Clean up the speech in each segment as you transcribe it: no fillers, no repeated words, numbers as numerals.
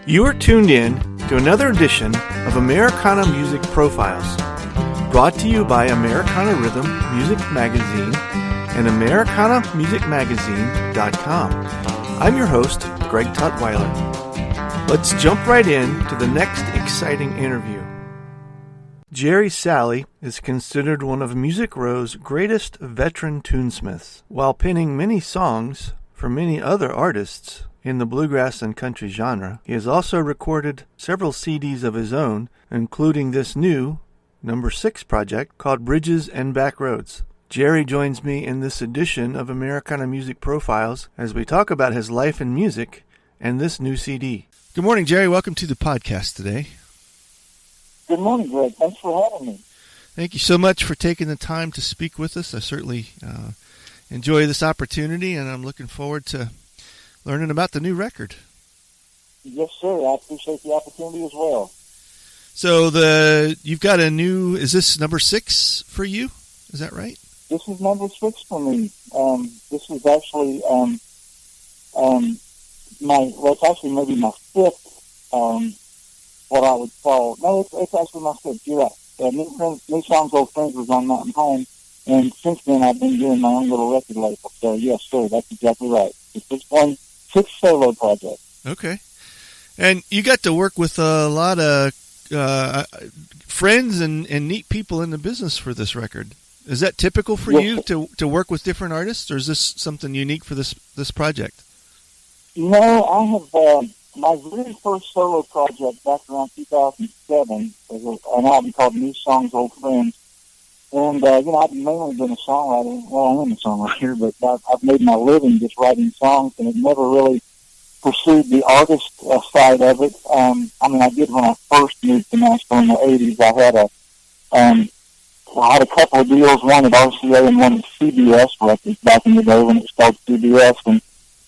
You are tuned in to another edition of Americana Music Profiles, brought to you by Americana Rhythm Music Magazine and AmericanaMusicMagazine.com. I'm your host, Greg Tutwiler. Let's jump right in to the next exciting interview. Jerry Salley is considered one of Music Row's greatest veteran tunesmiths. While penning many songs for many other artists in the bluegrass and country genre, he has also recorded several CDs of his own, including this new number 6 project called Bridges and Backroads. Jerry joins me in this edition of Americana Music Profiles as we talk about his life in music and this new CD. Good morning, Jerry. Welcome to the podcast today. Good morning, Greg. Thanks for having me. Thank you so much for taking the time to speak with us. I certainly enjoy this opportunity, and I'm looking forward to learning about the new record. Yes, sir. I appreciate the opportunity as well. So you've got a new, is this number 6 for you? Is that right? This is number 6 for me. This is actually it's actually maybe my 5th, what I would call, no, it's actually my 5th. You're right. New Songs, Old Friends was on Mountain Home, and since then I've been doing my own little record label. So yes, sir, that's exactly right. It's just 6 solo projects. Okay. And you got to work with a lot of friends and neat people in the business for this record. Is that typical for you to work with different artists, or is this something unique for this project? No, I have my very first solo project back around 2007 was an album called New Songs, Old Friends. And, I've mainly been a songwriter. Well, I am a songwriter, but I've made my living just writing songs, and have never really pursued the artist side of it. I did when I first moved to Nashville in the 80s. I had a couple of deals, one at RCA and one at CBS Records back in the day when it was called CBS, and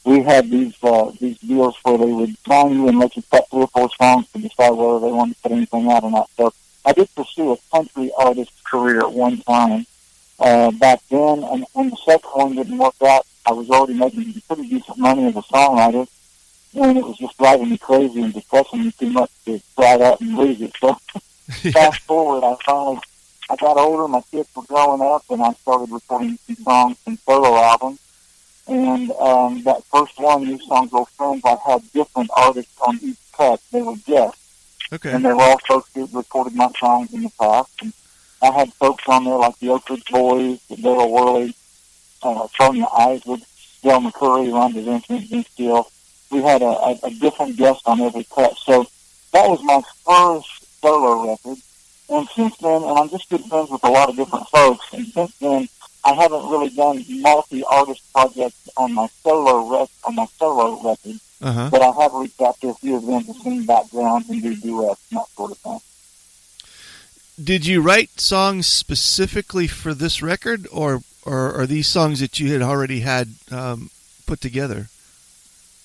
we had these deals where they would sign you and let you cut 3 or 4 songs to decide whether they wanted to put anything out or not. So I did pursue a country artist career at one time back then, and when the second one didn't work out, I was already making pretty decent money as a songwriter, and it was just driving me crazy and depressing me too much to try that and lose it. So fast forward, I got older, my kids were growing up, and I started recording some songs and solo albums. And that first one, New Songs, Old Friends, I had different artists on each cut. They were guests. Okay. And they were all folks who recorded my songs in the past. And I had folks on there like the Oak Ridge Boys, Daryl Worley, Sonia Isaac, Del McCurry, Rhonda Vincent, Vince Steele. We had a different guest on every cut. So that was my first solo record. And since then, and I'm just good friends with a lot of different folks, and since then, I haven't really done multi-artist projects on my solo record, but I have reached out to a few of them to sing backgrounds and do duets and that sort of thing. Did you write songs specifically for this record, or are these songs that you had already had put together?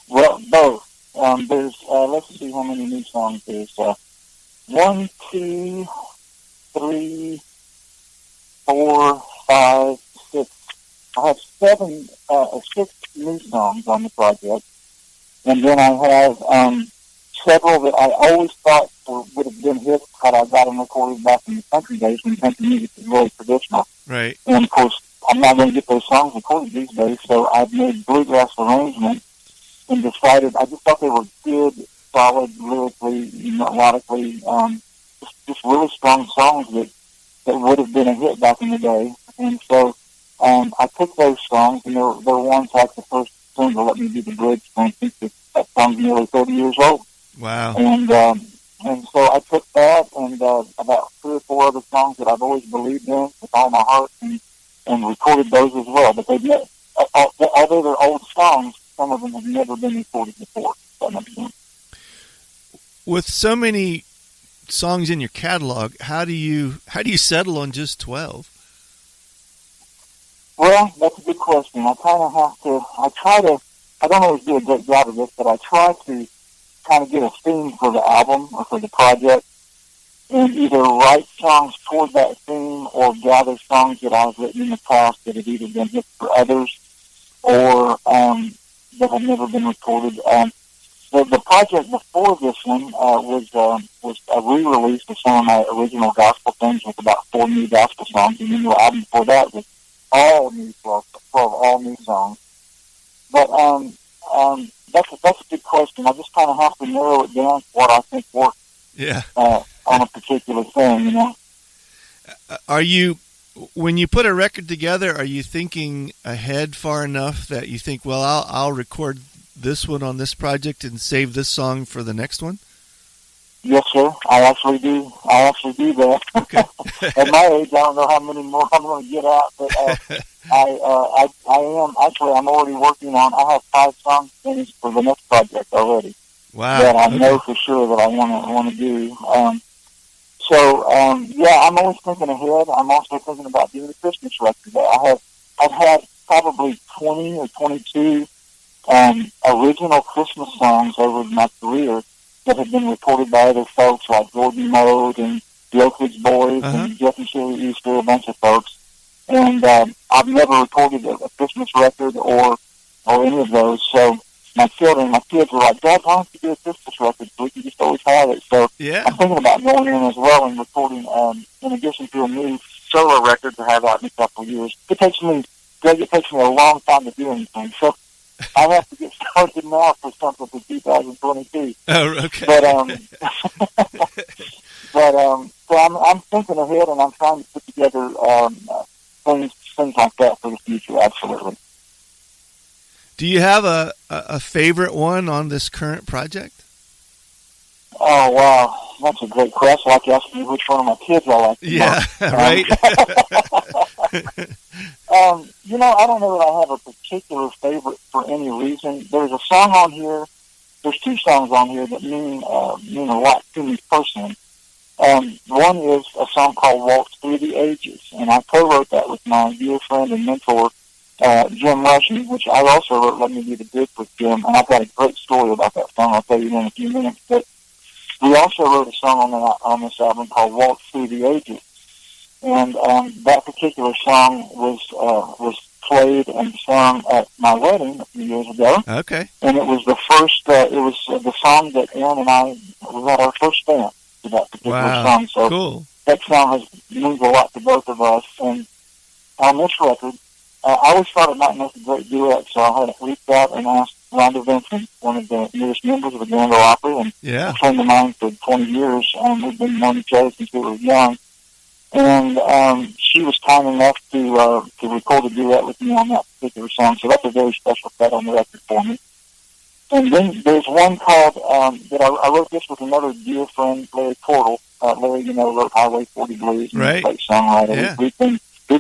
Well, both. There's, let's see how many new songs there's. 1, 2, 3, 4, 5, 6. I have 6 new songs on the project, and then I have several that I always thought would have been hits had I got them recorded back in the country days when country music was really traditional. Right. And of course, I'm not going to get those songs recorded these days, so I've made bluegrass arrangements and decided I just thought they were good, solid, lyrically, melodically, just really strong songs that would have been a hit back in the day. And so I took those songs, and they're ones like the first single, Let Me Be the Bridge, for instance. That song's nearly 30 years old. Wow. And so I took that and about 3 or 4 other songs that I've always believed in with all my heart and recorded those as well. But although they're old songs, some of them have never been recorded before. If that makes sense. With so many songs in your catalog, how do you settle on just 12? Well, that's a good question. I don't always do a great job of this, but I try to kind of get a theme for the album or for the project and either write songs toward that theme or gather songs that I've written in the past that have either been hits for others or that have never been recorded. the project before this one was a re-release of some of my original gospel things with about 4 new gospel songs, and then the album before that was all new, 12 all new songs. But that's a good question. I just kind of have to narrow it down to what I think works. Yeah. On a particular thing, you know. Are you, when you put a record together, are you thinking ahead far enough that you think, well, I'll record this one on this project and save this song for the next one? Yes, sir. I actually do that. Okay. At my age, I don't know how many more I'm going to get out, but I am actually. I'm already working on. I have 5 songs finished for the next project already. Wow. That I know for sure that I want to do. Yeah, I'm always thinking ahead. I'm also thinking about doing a Christmas record. I've had probably 20 or 22 original Christmas songs over my career that have been recorded by other folks like Gordon Mode and the Oak Ridge Boys and Jeff and Sherry Easter, a bunch of folks. And I've never recorded a Christmas record or any of those. So my kids are like, Dad, why don't you do a Christmas record so we can just always have it? So yeah. I'm thinking about going in as well and recording, in addition to a new solo record to have out in a couple of years. It takes me a long time to do anything. So I have to get started now for something for 2022. Oh, okay. So I'm thinking ahead, and I'm trying to put together things like that for the future. Absolutely. Do you have a favorite one on this current project? Oh, wow. That's a great question. Like asking me which one of my kids I like. Yeah, right. You know, I don't know that I have a particular favorite for any reason. There's a song on here. There's 2 songs on here that mean a lot to me personally. One is a song called Waltz Through the Ages, and I co-wrote that with my dear friend and mentor, Jim Rushing, which I also wrote Let Me Be the Bridge with Jim, and I've got a great story about that song. I'll tell you in a few minutes. But we also wrote a song on this album called Waltz Through the Ages, and that particular song was played and sung at my wedding a few years ago. Okay. And it was the first. It was the song that Aaron and I had our first dance to that particular song. So cool. That song means a lot to both of us. And on this record, I always thought it might make a great duet, so I had reached out and asked Rhonda Vincent, one of the newest members of the Grand Ole Opry, and a friend of mine for 20 years. We've been knowing each other since we were young. And she was kind enough to record a duet with me on that particular song, so that's a very special cut on the record for me. And then there's one called, that I wrote this with another dear friend, Larry Portal. Larry, wrote Highway 40 Blues, and he's a great songwriter. Yeah. We've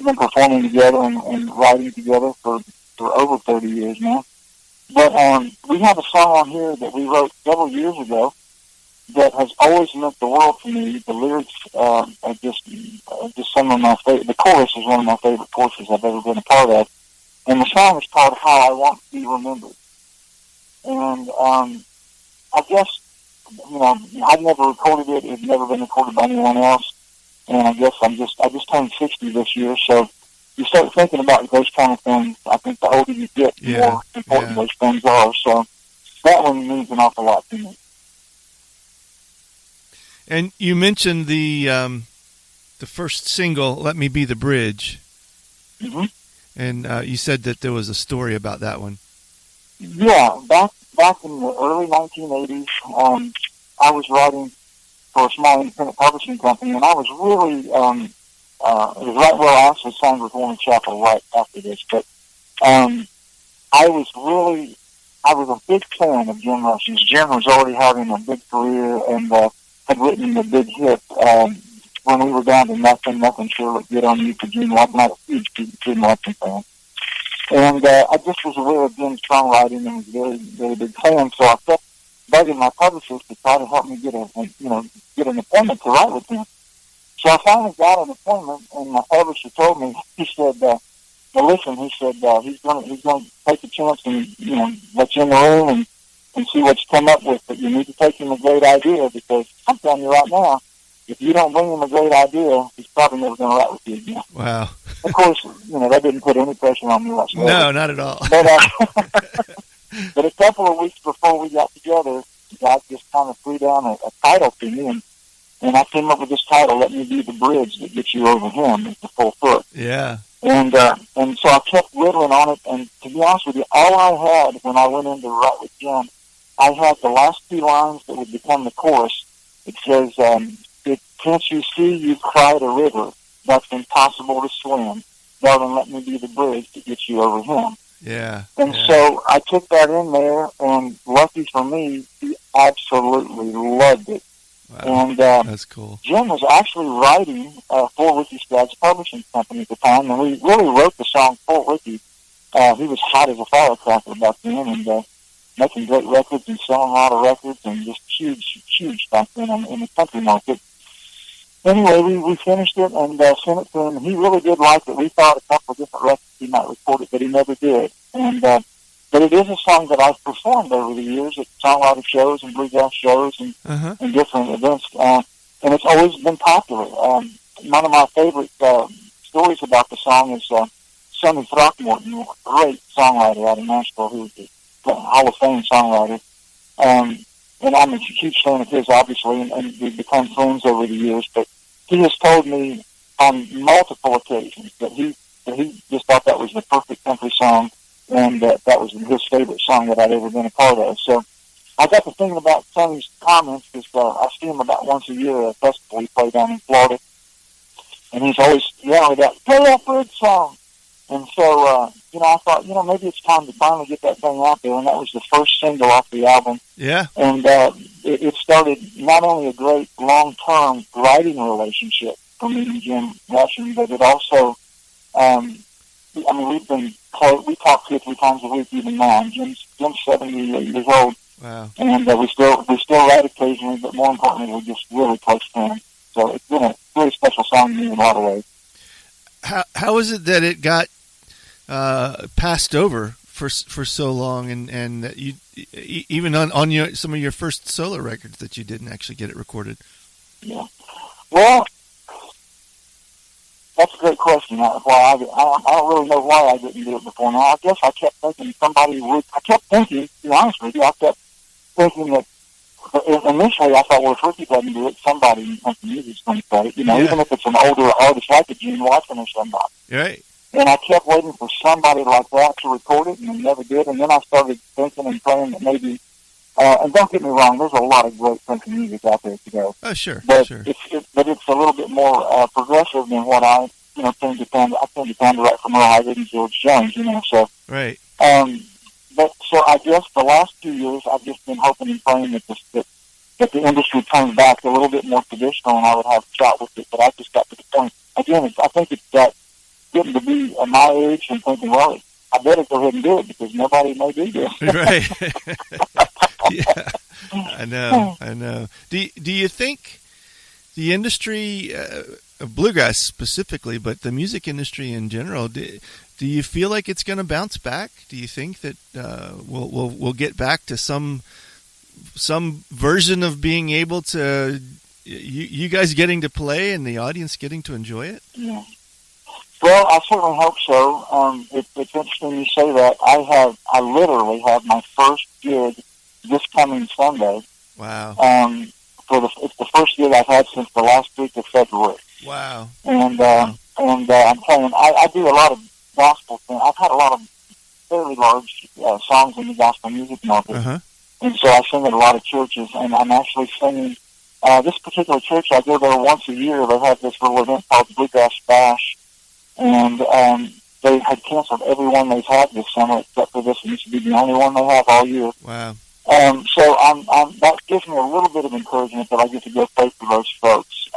been performing together and writing together for over 30 years now. But we have a song on here that we wrote several years ago that has always meant the world to me. The lyrics are just some of my favorite. The chorus is one of my favorite choruses I've ever been a part of. And the song is called How I Want to Be Remembered. And I guess, I've never recorded it. It's never been recorded by anyone else. And I guess I just turned 60 this year, so you start thinking about those kind of things. I think the older you get, the more important those things are. So that one means an awful lot to me. And you mentioned the first single, Let Me Be the Bridge. Mm-hmm. And you said that there was a story about that one. Yeah, back in the early 1980s, I was writing for a small independent publishing company, and I was really, it was right where I actually signed with Warren Chappell right after this, but I was a big fan of Jim Rushing's. Jim was already having a big career and had written a big hit when we were down to Nothing Sure Looked Good on You for Jim Rushing. I'm not a huge Jim Rushing fan. And I just was aware of Jim's songwriting and was a very, very big fan, so I kept begging my publishers to try to help me get an appointment to write with him. So I finally got an appointment, and my publisher told me, he said, listen, he said, he's going to take a chance and, let you in the room and see what you come up with, but you need to take him a great idea, because I'm telling you right now, if you don't bring him a great idea, he's probably never going to write with you again. Wow. Of course, that didn't put any pressure on me whatsoever. No, not at all. But a couple of weeks before we got together, God just kind of threw down a title to me, and I came up with this title, Let Me Be the Bridge That Gets You Over Him, it's the full foot. Yeah. And so I kept whittling on it, and to be honest with you, all I had when I went in to write with Jim, I had the last two lines that would become the chorus. It says, can't you see you've cried a river that's impossible to swim? Darling, let me be the bridge that gets you over him. Yeah. And so I took that in there, and lucky for me, he absolutely loved it. Wow. And that's cool. Jim was actually writing for Ricky Skaggs Publishing Company at the time, and we really wrote the song for Ricky. He was hot as a firecracker back then, and making great records and selling a lot of records, and just huge back then in the country market. Anyway, we finished it and sent it to him. He really did like it. We thought a couple of different records he might record it, but he never did. And but it is a song that I've performed over the years at songwriting shows and bluegrass shows and different events. And it's always been popular. One of my favorite stories about the song is Sonny Throckmorton, a great songwriter out of Nashville, who was a Hall of Fame songwriter. And I'm a huge fan of his, obviously, and we've become friends over the years. But he has told me on multiple occasions that he just thought that was the perfect country song, and that was his favorite song that I'd ever been a part of. So I got to thinking about Sonny's comments, because I see him about once a year at a festival we play down in Florida, and he's always yelling out, "Play that bridge song!" And so, I thought, maybe it's time to finally get that thing out there, and that was the first single off the album. Yeah. And it started not only a great long-term writing relationship for me and Jim Rushing, but it also, we've been close. We talk 2 or 3 times a week even now. And Jim's 78 years old. Wow. And we still write occasionally, but more importantly, we're just really close friends. So it's been a really special song to me in a lot of ways. How is it that it got passed over for so long, and that you even on some of your first solo records that you didn't actually get it recorded? Yeah. Well, that's a great question. I don't really know why I didn't do it before now. I guess I kept thinking somebody would. I kept thinking, to be honest with you, I kept thinking that initially I thought, well, if Ricky doesn't do it, somebody in country music's going to play it. Even if it's an older artist like a Gene Watson or somebody. Right. And I kept waiting for somebody like that to record it, and they never did. And then I started thinking and praying that maybe, and don't get me wrong, there's a lot of great country music out there today. Oh, sure. But sure. It's a little bit more progressive than what I tend to find. I tend to find right from Earl Haggard and George Jones, so. Right. But so I guess the last 2 years I've just been hoping and praying that the industry turns back a little bit more traditional, and I would have a shot with it. But I just got to the point. Again, I think it's that getting to be at my age and thinking, well, I better go ahead and do it because nobody may do this. Right. Yeah, I know. Do you think the industry, bluegrass specifically, but the music industry in general, do you feel like it's going to bounce back? Do you think that we'll get back to some version of being able to you guys getting to play and the audience getting to enjoy it? Yeah. Well, I certainly hope so. It's interesting you say that. I literally have my first gig this coming Sunday. Wow. It's the first gig I've had since the last week of February. Wow. And I'm playing. I do a lot of gospel things. I've had a lot of fairly large songs in the gospel music market. Uh-huh. And so I sing at a lot of churches, and I'm actually singing. This particular church, I go there once a year. They have this little event called Bluegrass Bash, and they had canceled every one they've had this summer except for this one. This will be the only one they have all year. Wow. So that gives me a little bit of encouragement that I get to go play for those folks.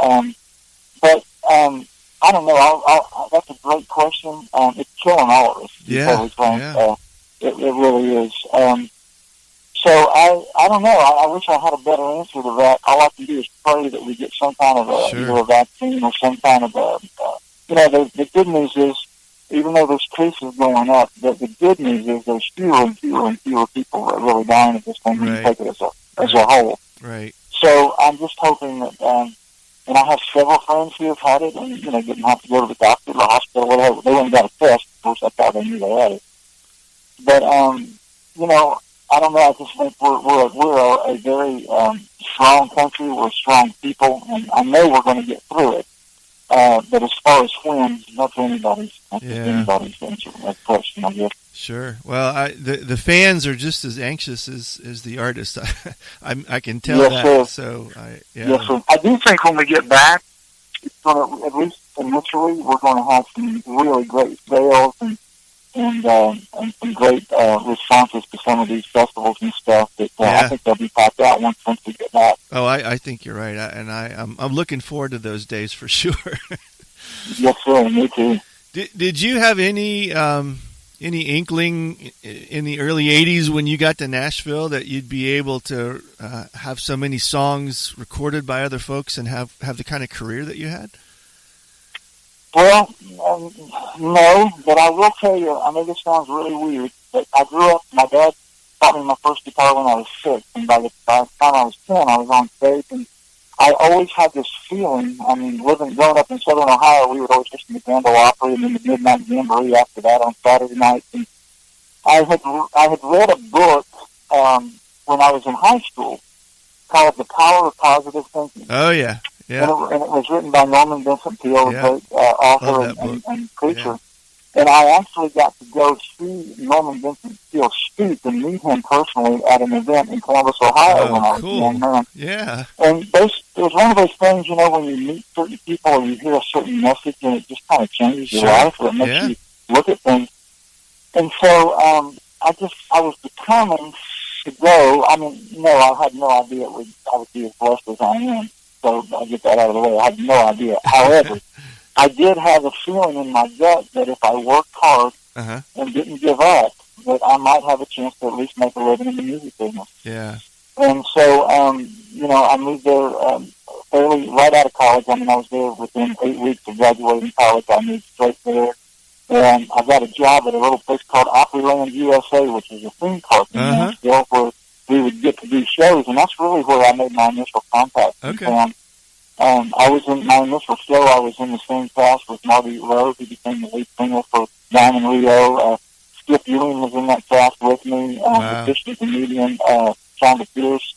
But I don't know. That's a great question. It's killing all of us. Yeah. It really is. So I don't know. I wish I had a better answer to that. All I can do is pray that we get some kind of either a vaccine or some kind of the good news is, even though there's cases going up, the good news is there's fewer and fewer and fewer people that are really dying of this thing when you take it as a whole. Right. So I'm just hoping that, and I have several friends who have had it and, didn't have to go to the doctor or the hospital or whatever. They went and got a test. Of course, that's how they knew they had it. But, I don't know. I just think we're a very strong country. We're strong people, and I know we're going to get through it. But as far as when, that's anybody's answer that question, I guess. Sure. Well, the fans are just as anxious as the artists. I can tell yes, that. Sir. So yes, sir. I do think when we get back, it's going to, at least initially, we're going to have some really great sales and some great responses to some of these festivals and stuff. That I think they'll be popped out once we get back. Oh, I think you're right, I'm looking forward to those days for sure. Yes, sir. Me too. Did you have any inkling in the early '80s when you got to Nashville that you'd be able to have so many songs recorded by other folks and have the kind of career that you had? Well, no, but I will tell you, I know this sounds really weird, but I grew up, my dad taught me my first guitar when I was 6, and by the time I was 10, I was on stage, and I always had this feeling, growing up in Southern Ohio, we would always listen to Grand Ole Opry and then the Midnight Jamboree after that on Saturday nights, and I had read a book when I was in high school called The Power of Positive Thinking. Oh, yeah. Yeah. And it was written by Norman Vincent Peale, a great author and preacher. Yeah. And I actually got to go see Norman Vincent Peale speak and meet him personally at an event in Columbus, Ohio when I was a young man. Yeah. And it was one of those things, when you meet certain people or you hear a certain message and it just kind of changes your life or it makes you look at things. And so I was determined to go. No, I had no idea I would be as blessed as I am. So I'll get that out of the way. I had no idea. However, I did have a feeling in my gut that if I worked hard and didn't give up, that I might have a chance to at least make a living in the music business. Yeah. And so, I moved there fairly right out of college. I was there within 8 weeks of graduating college. I moved straight there. And I got a job at a little place called Opryland, USA, which is a theme park in Nashville, where we would get to do shows, and that's really where I made my initial contact. Okay. I was in my initial show. I was in the same cast with Marty Rose, who became the lead singer for Diamond Rio. Skip Ewing was in that cast with me. The Christian comedian, Shonda Pierce.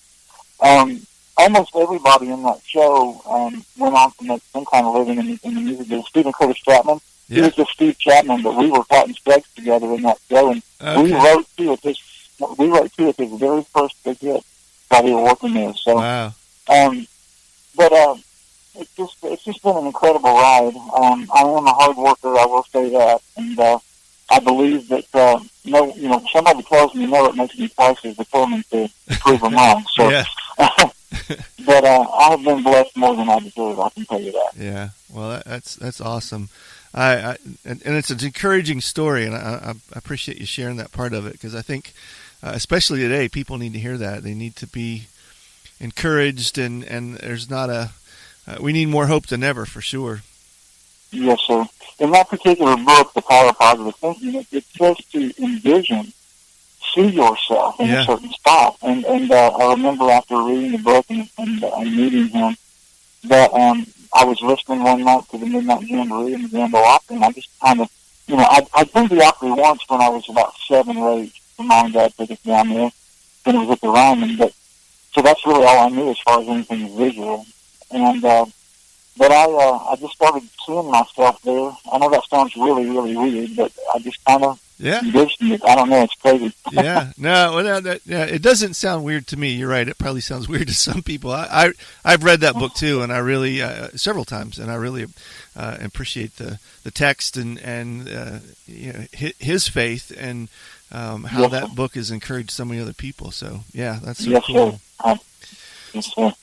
Almost everybody in that show went on to make some kind of living in the music business. Stephen Curtis Chapman. Yeah. He was just Steve Chapman, but we were Cotton Strikes together in that show, and we wrote two of his very first big hits while we were working there. So, it's just been an incredible ride. I am a hard worker, I will say that, and I believe that somebody tells me no, it makes me twice as determined to prove them wrong. So, but I have been blessed more than I deserve. I can tell you that. Yeah, well, that's awesome. And it's an encouraging story, and I appreciate you sharing that part of it, because I think, especially today, people need to hear that. They need to be encouraged, and there's not we need more hope than ever, for sure. Yes, sir. In that particular book, The Power of Positive Thinking, it says to see yourself in a certain spot. And I remember after reading the book and meeting him that I was listening one night to the Midnight Jamboree and the Grand Ole Opry, and I just kind of, I'd been to the Opry once when I was about 7 or 8. My mom and dad took us down there, and it was at the Ryman. So that's really all I knew as far as anything visual. And but I just started seeing myself there. I know that sounds really, really weird, but I just kind of envisioned it. I don't know, it's crazy. It doesn't sound weird to me. You're right. It probably sounds weird to some people. I've read that book too, and I really several times, and I really appreciate the text and his faith and how that book has encouraged so many other people. So that's so cool.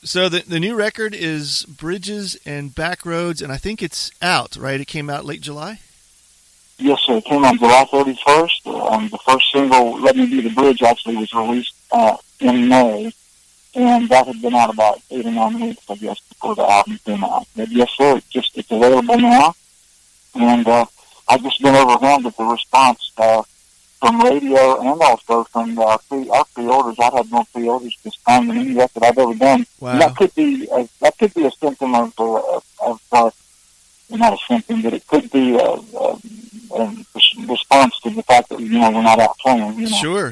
So the new record is Bridges and Backroads, and I think it's out, right? It came out late July? Yes, sir. It came out July 31st. The first single, Let Me Be the Bridge, actually was released in May, and that had been out about 8 or 9 weeks, I guess, before the album came out. But yes, sir, it's available now, and I've just been overwhelmed with the response from radio and also from our pre-orders. I've had more pre-orders this time than any record I've ever done. Wow. And that could be a symptom of not a symptom, but it could be a response to the fact that we're not out playing. Sure,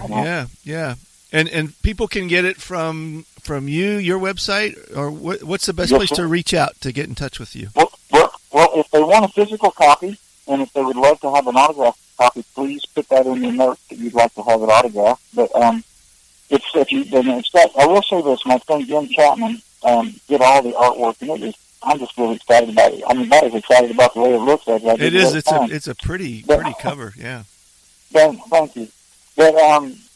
yeah. And people can get it from you, your website, or what's the best Yes, place sir. to reach out to get in touch with you? Well, if they want a physical copy, and if they would love to have an autographed copy, please put that in your notes that you'd like to have it autographed. But I will say this: my friend Jim Chapman did all the artwork, and I'm just really excited about it. I'm about as excited about the way it looks as I did. It is. It's It's a pretty cover. Yeah. Thank you. But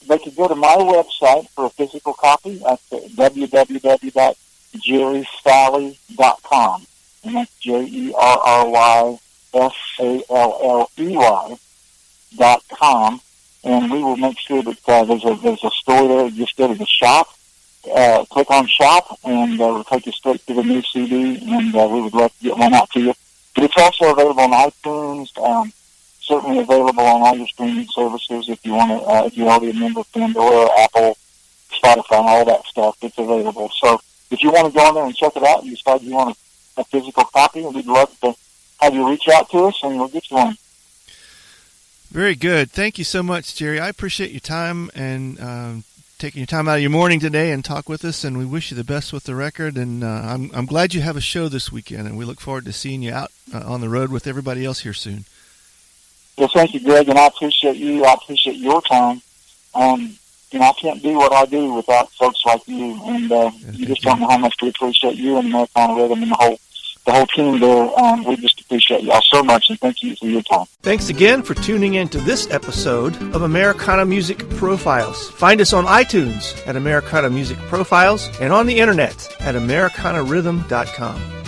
they could go to my website for a physical copy at www.jerrysalley.com. And that's JERRYSALLEY.com. And we will make sure that there's a store there. Just go to the shop, click on shop, and we'll take you straight to the new CD, and we would love to get one out to you. But it's also available on iTunes, certainly available on all your streaming services if you want to, if you're already a member of Pandora, Apple, Spotify, and all that stuff. It's available. So if you want to go in there and check it out, and you decide you want a physical copy, we'd love to have you reach out to us, and we'll get you one. Very good. Thank you so much, Jerry. I appreciate your time and taking your time out of your morning today and talk with us, and we wish you the best with the record. And I'm glad you have a show this weekend, and we look forward to seeing you out on the road with everybody else here soon. Well, thank you, Greg, and I appreciate you. I appreciate your time. I can't do what I do without folks like you, and you just don't know how much we appreciate you and Americana Rhythm and the whole team there. We just appreciate y'all so much, and thank you for your time. Thanks again for tuning in to this episode of Americana Music Profiles. Find us on iTunes at Americana Music Profiles and on the internet at AmericanaRhythm.com.